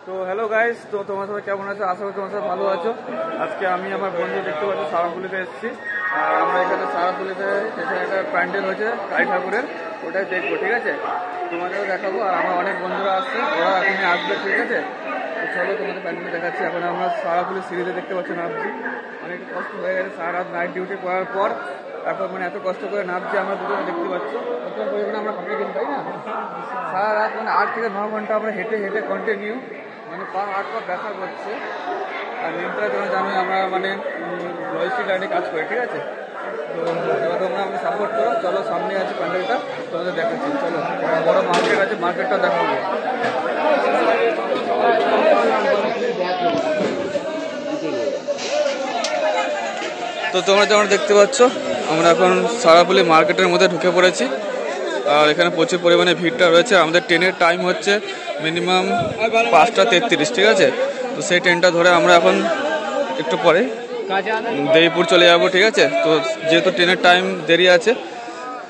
তো hello guys, তো তোমার সবাই কেমন আছো? আশা করি তোমার সবাই ভালো আছো। আজকে আমি আমার বন্ধু দেখতে পাচ্ছি সারাপুলিতে এসেছি। আর আমরা এখানে সারাপুলিতে এখানে একটা প্যান্ডেল হয়েছে কালী ঠাকুরের, ওটাই দেখবো। ঠিক আছে, তোমাদেরও দেখাবো। আর আমার অনেক বন্ধুরা আসছে, ওরা এখনই আসবে। ঠিক আছে, তো চলো তোমাদের প্যান্ডেল দেখাচ্ছি। এখন আমরা সারাপুলি সিরিজে দেখতে পাচ্ছি নামছি। অনেক কষ্ট হয়ে গেছে সারা রাত নাইট ডিউটি করার পর, এখন মানে এত কষ্ট করে নামছি আমরা দুজনে। দেখতে পাচ্ছ কত পরিমাণে আমরা হাঁপিয়ে গেছি, তাই না? সারা রাত মানে 8 থেকে 9 ঘন্টা আমরা হেঁটে হেঁটে কন্টিনিউ, মানে পা হাত পা ব্যথা করছে। আর মিন্ত্রার জন্য জানি আমরা মানে লজিস্টিক লাইনে কাজ করি। ঠিক আছে, তো এবার তোমরা আমাকে সাপোর্ট করো। চলো, সামনে আছে প্যান্ডেলটা, তোমাদের দেখাচ্ছি। চলো, বড় মার্কেট আছে, মার্কেটটা দেখাবো। তো তোমরা যেমন দেখতে পাচ্ছ, আমরা এখন সারাপুলি মার্কেটের মধ্যে ঢুকে পড়েছি। আর এখানে প্রচুর পরিমাণে ভিড়টা রয়েছে। আমাদের ট্রেনের টাইম হচ্ছে মিনিমাম 5:33। ঠিক আছে, তো সেই ট্রেনটা ধরে আমরা এখন একটু পরে দেবীপুর চলে যাব। ঠিক আছে, তো যেহেতু ট্রেনের টাইম দেরি আছে,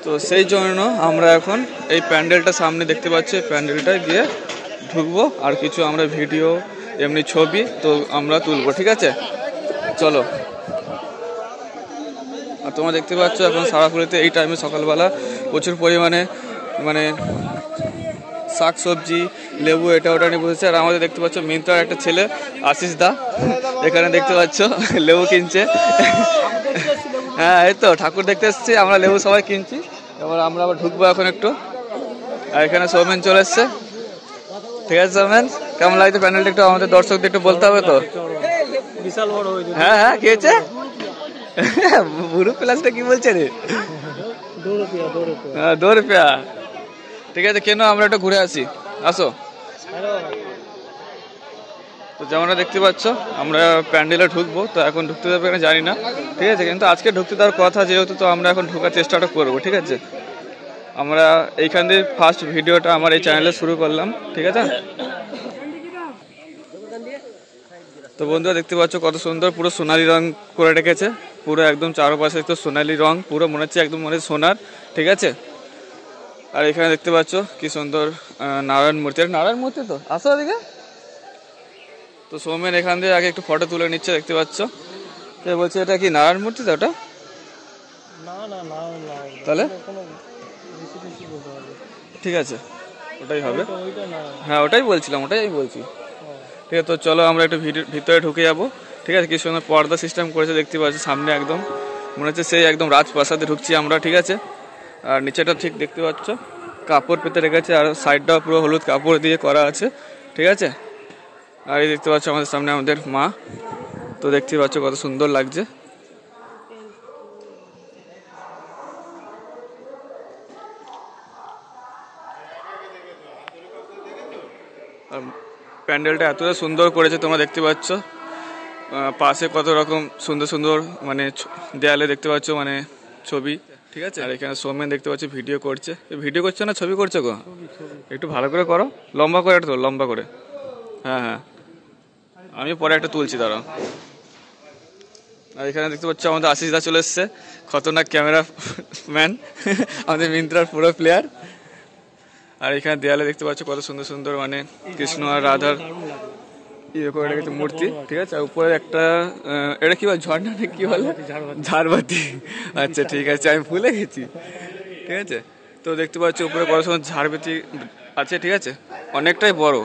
তো সেই জন্য আমরা এখন এই প্যান্ডেলটা সামনে দেখতে পাচ্ছি, প্যান্ডেলটায় গিয়ে ঢুকবো। আর কিছু আমরা ভিডিও এমনি ছবি তো আমরা তুলবো। ঠিক আছে, চলো। আর তোমরা দেখতে পাচ্ছ এখন সারাপুরিতে এই টাইমে সকালবেলা প্রচুর পরিমাণে মানে শাক সবজি লেবু এটা ওটা নিয়ে বসেছে। আর আমাদের দেখতে পাচ্ছ মিন্ত্রার একটা ছেলে আশিস দা এখানে দেখতে পাচ্ছ লেবু কিনছে। হ্যাঁ, এই তো ঠাকুর দেখতে এসেছি আমরা, লেবু সবাই কিনছি। এবার আমরা আবার ঢুকবো এখন একটু। আর এখানে সৌমেন চলে এসছে। ঠিক আছে সৌমেন, কেমন লাগছে প্যান্ডেলটা একটু আমাদের দর্শকদের একটু বলতে হবে তো। বিশাল বড় হয়েছে। হ্যাঁ হ্যাঁ, কি হয়েছে? বুড়ো প্লাসটা কি বলছে রে? 2 রুপিয়া। ঠিক আছে, কেন আমরা একটু ঘুরে আসি, আসো। তো যেমনটা দেখতে পাচ্ছ আমরা প্যান্ডেলে ঢুকবো, তো এখন ঢুকতে দেবে কিনা জানি না। ঠিক আছে, কিন্তু আজকে ঢুকতে দেওয়ার কথা যেহেতু, তো আমরা এখন ঢোকার চেষ্টাটা করবো। ঠিক আছে, আমরা এইখান দিয়ে ফার্স্ট ভিডিওটা আমার এই চ্যানেলে শুরু করলাম। ঠিক আছে, তো বন্ধুরা দেখতে পাচ্ছ কত সুন্দর পুরো সোনালি রং করে রেখেছে। পুরো একদম চারপাশে তো সোনালি রং, পুরো মনে হচ্ছে একদম মনে হচ্ছে সোনার। ঠিক আছে, আর এখানে দেখতে পাচ্ছ কি সুন্দর নারায়ণ মূর্তি। নারায়ণ মূর্তি তো, আসো ওদিকে। তো সৌমেন এখান দিয়ে আগে একটু ফটো তুলে নিচ্ছে, দেখতে পাচ্ছ। বলছে এটা কি নারায়ণ মূর্তি তো? ওটা তাহলে ঠিক আছে, ওটাই হবে। হ্যাঁ, ওটাই বলছিলাম, ওটাই আমি বলছি। ঠিক আছে, তো চলো আমরা একটু ভিতরে ঢুকে যাবো। ঠিক আছে, কি সুন্দর পর্দা সিস্টেম করেছে দেখতে পাচ্ছি সামনে, একদম মনে হচ্ছে সেই একদম রাজপ্রাসাদে ঢুকছি আমরা। ঠিক আছে, আর নিচেটা ঠিক দেখতে পাচ্ছ কাপড় পেতে রেখেছে, আর সাইডটাও পুরো হলুদ কাপড় দিয়ে করা আছে। ঠিক আছে, আর এই দেখতে পাচ্ছ আমাদের সামনে আমাদের মা। তো দেখতে পাচ্ছ কত সুন্দর লাগছে। প্যান্ডেলটা এতটা সুন্দর করেছে তোমরা দেখতে পাচ্ছ। পাশে কত রকম সুন্দর সুন্দর মানে দেয়ালে দেখতে পাচ্ছ মানে ছবি। ঠিক আছে, আর এখানে সৌমেন দেখতে পাচ্ছি ভিডিও করছে। ভিডিও করছো না ছবি করছো গো? একটু ভালো করে করো, লম্বা করে একটা লম্বা করে। হ্যাঁ হ্যাঁ, আমি পরে একটা তুলছি, দাঁড়াও। আর এখানে দেখতে পাচ্ছ আমাদের আশিস দা চলে এসছে, খতরনাক ক্যামেরা ম্যান, আমাদের মিন্ত্রার পুরো প্লেয়ার। আর এখানে দেয়ালে দেখতে পাচ্ছ কত সুন্দর সুন্দর মানে কৃষ্ণ আর রাধার ইয়ে করে রেখেছে মূর্তি। ঠিক আছে, আর উপরে একটা এটা কি বলে, ঝর্ণা না কি বলে, ঝাড়বাতি। আচ্ছা ঠিক আছে, আমি ভুলে গেছি। ঠিক আছে, তো দেখতে পাচ্ছ উপরে কত সুন্দর ঝাড়বাতি আছে। ঠিক আছে, অনেকটাই বড়।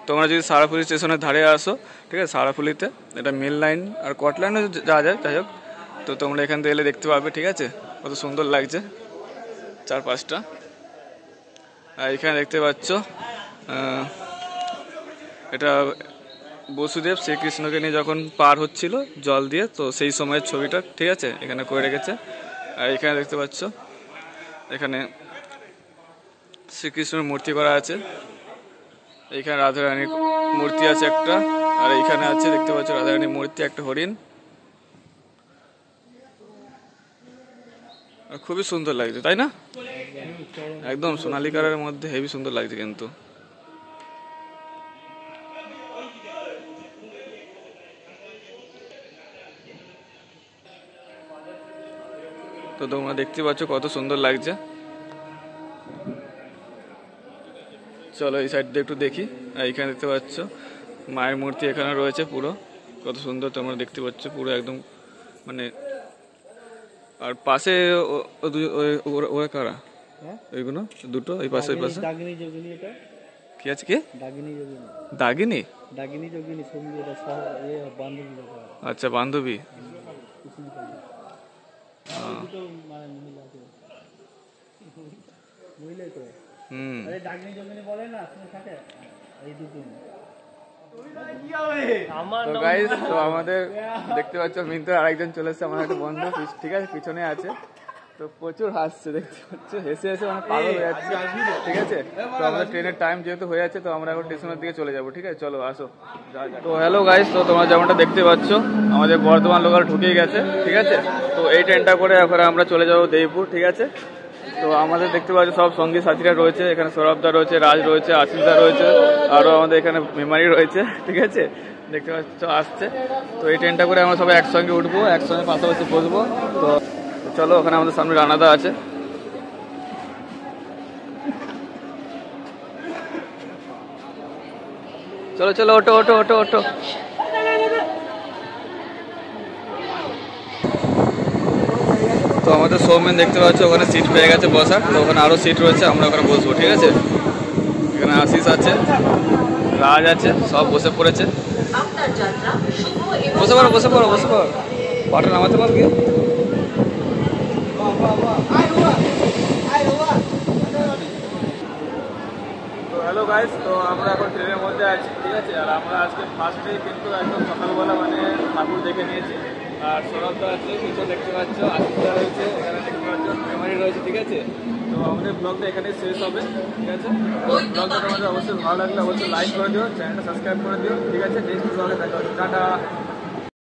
তোমরা যদি সারাপুলি স্টেশনের ধারে আসো, ঠিক আছে, সারাপুলিতে এটা মেল লাইন আর কট লাইনও যাওয়া যায়, যাই হোক, তো তোমরা এখান থেকে এলে দেখতে পাবে। ঠিক আছে, কত সুন্দর লাগছে চারপাশটা। আর এখানে দেখতে পাচ্ছ এটা বসুদেব শ্রীকৃষ্ণকে নিয়ে যখন পার হচ্ছিল জল দিয়ে, তো সেই সময়ের ছবিটা। ঠিক আছে, এখানে করে রেখেছে। আর এখানে দেখতে পাচ্ছ এখানে শ্রীকৃষ্ণের মূর্তি করা আছে। এইখানে রাধারানীর মূর্তি আছে একটা, আর এইখানে আছে দেখতে পাচ্ছ রাধারানীর মূর্তি, একটা হরিণ। খুবই সুন্দর লাগছে, তাই না? একদম সোনালী কালারের মধ্যে হেভি সুন্দর লাগছে কিন্তু। তো তোমরা দেখতে পাচ্ছ কত সুন্দর লাগছে। চলো এই সাইড দিয়ে একটু দেখি। এইখানে দেখতে পাচ্ছ মায়ের মূর্তি এখানে রয়েছে পুরো, কত সুন্দর তোমরা দেখতে পাচ্ছ পুরো একদম মানে। আর পাশে ওরা কারা ওইগুলো দুটো, এই পাশে ওই পাশে দাগিনী যোগিনী, এটা কি আছে? কি দাগিনী যোগিনী? দাগিনী? দাগিনী যোগিনী সঙ্গী, এটা সহ বান্ধবী ব্যাপার। আচ্ছা, বান্ধবী। বুঝলে তো? হুম। আরে দাগিনী যোগিনী বলে না, শুনে থাকে এই দুটো। তো গাইস, তো আমাদের দেখতে পাচ্ছ মিন্টুর আরেকজন চলে এসেছে, আমার একটা বন্ধু, ঠিক আছে, পিছনে আছে। তো প্রচুর হাসছে দেখতে পাচ্ছ, হেসে হেসে মানে পাগল হয়ে যাচ্ছে, ঠিক আছে। তো আমাদের ট্রেনের টাইম যেহেতু হয়ে যাচ্ছে, তো আমরা এখন স্টেশনের দিকে চলে যাবো, ঠিক আছে, চলো আসো। তো হ্যালো গাইস, তো তোমরা যেমনটা দেখতে পাচ্ছ আমাদের বর্ধমান লোকাল ঢুকে গেছে, ঠিক আছে। তো এই ট্রেনটা করে এখন আমরা চলে যাবো দেবপুর, ঠিক আছে। তো আমাদের দেখতে পাচ্ছ সব সঙ্গী সাথীরা রয়েছে, এখানে সৌরভদা রয়েছে, রাজ রয়েছে, আশিসদা রয়েছে, আরও আমাদের এখানে মেমারি রয়েছে, ঠিক আছে, দেখতে পাচ্ছ আসছে। তো এই ট্রেনটা করে আমরা সবাই একসঙ্গে উঠবো, একসঙ্গে পাশাপাশি বসবো। তো চলো, ওখানে আমাদের সামনে রানাদা আছে। চলো চলো, ওটো ওটো ওটো ওটো। তো আমাদের সৌমেন দেখতে পাচ্ছ ওখানে সিট পেয়ে গেছে বসার, তো ওখানে আরও সিট রয়েছে, আমরা ওখানে বসবো, ঠিক আছে। এখানে আশিস আছে, রাজ আছে, সব বসে পড়েছে। বসে পড়ো বসে পড়ো বসে পড়ো, পাটা নামাতে পারবে। তো হ্যালো গাইস, তো আমরা এখন ট্রেনের মধ্যে আছি, ঠিক আছে। আর আমরা আজকে ফার্স্টে কিন্তু একদম সকালবেলা মানে ঠাকুর দেখে নিয়েছি। আর সৌরভদা আছে, কিছু দেখতে পাচ্ছ, আশিসদা রয়েছে, এখানে দেখতে পাচ্ছ মেমারি রয়েছে, ঠিক আছে। তো আমাদের ব্লগটা এখানে শেষ হবে, ঠিক আছে। ব্লগটা তোমাদের অবশ্যই ভালো লাগলে অবশ্যই লাইক করে দিও, চ্যানেলটা সাবস্ক্রাইব করে দিও, ঠিক আছে। নেক্সট ব্লগে দেখা হচ্ছে, টাটা।